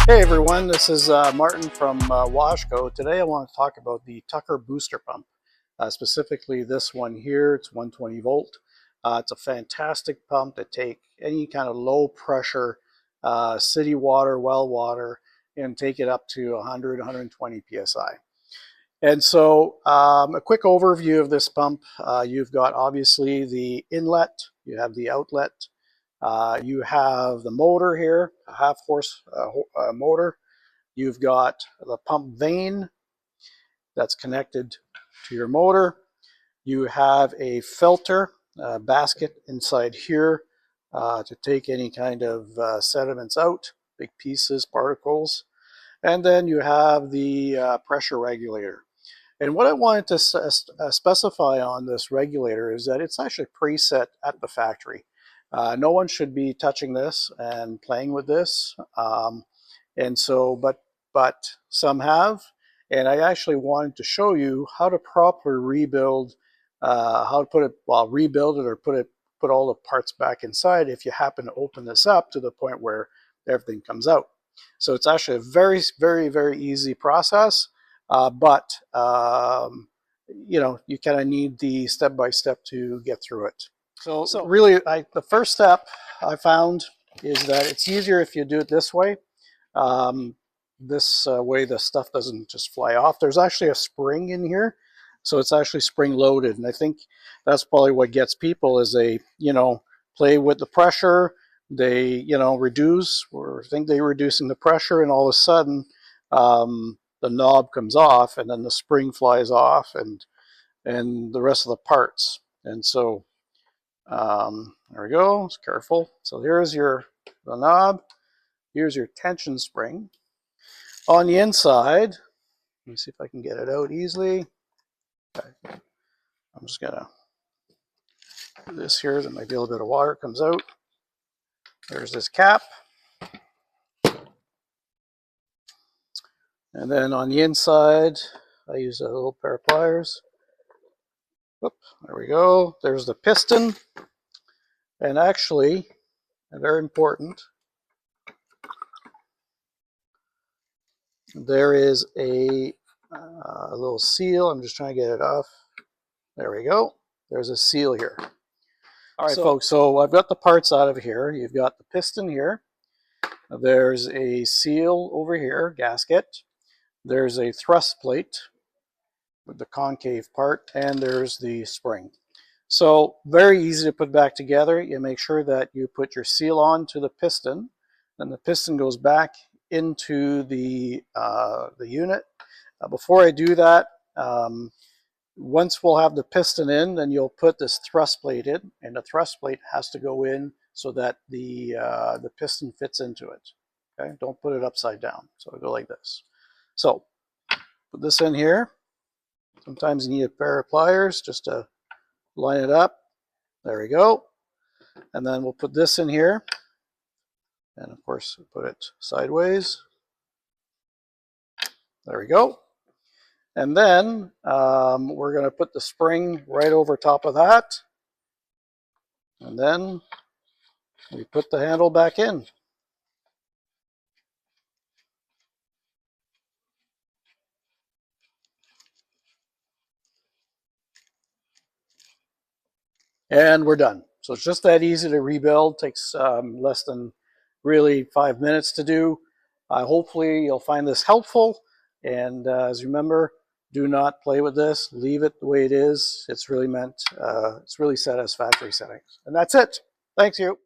Hey everyone, this is Martin from Washco. Today I want to talk about the Tucker booster pump, specifically this one here. It's 120 volt. It's a fantastic pump to take any kind of low pressure city water, well water, and take it up to 100, 120 psi. And so a quick overview of this pump. You've got obviously the inlet, you have the outlet, you have the motor here, a half horse motor. You've got the pump vane that's connected to your motor. You have a filter basket inside here to take any kind of sediments out, big pieces, particles. And then you have the pressure regulator. And what I wanted to specify on this regulator is that it's actually preset at the factory. No one should be touching this and playing with this. But some have. And I actually wanted to show you how to properly rebuild, how to put it, well, rebuild it or put all the parts back inside if you happen to open this up to the point where everything comes out. So it's actually a very, very, very easy process. But you know, you kind of need the step-by-step to get through it. So really, the first step I found is that it's easier if you do it this way. This way the stuff doesn't just fly off. There's actually a spring in here, so it's actually spring loaded. And I think that's probably what gets people is they, you know, play with the pressure. They, you know, reduce or think they're reducing the pressure, and all of a sudden, the knob comes off and then the spring flies off and the rest of the parts. And so there we go, it's careful. So here's the knob, here's your tension spring. On the inside, let me see if I can get it out easily. Okay. I'm just gonna do this here, there might be a little bit of water comes out. There's this cap. And then on the inside, I use a little pair of pliers. Whoop, there we go. There's the piston. And actually, very important, there is a little seal. I'm just trying to get it off. There we go. There's a seal here. All right, folks, so I've got the parts out of here. You've got the piston here. There's a seal over here, gasket. There's a thrust plate with the concave part, and there's the spring. So very easy to put back together. You make sure that you put your seal on to the piston, then the piston goes back into the unit. Before I do that, once we'll have the piston in, then you'll put this thrust plate in, and the thrust plate has to go in so that the piston fits into it. Okay, don't put it upside down. So it'll go like this. So put this in here. Sometimes you need a pair of pliers just to line it up. There we go. And then we'll put this in here. And of course, put it sideways. There we go. And then we're going to put the spring right over top of that. And then we put the handle back in. And we're done. So it's just that easy to rebuild. Takes less than really 5 minutes to do. Hopefully you'll find this helpful. And as you remember, do not play with this. Leave it the way it is. It's really meant, it's really set as factory settings. And that's it. Thanks you.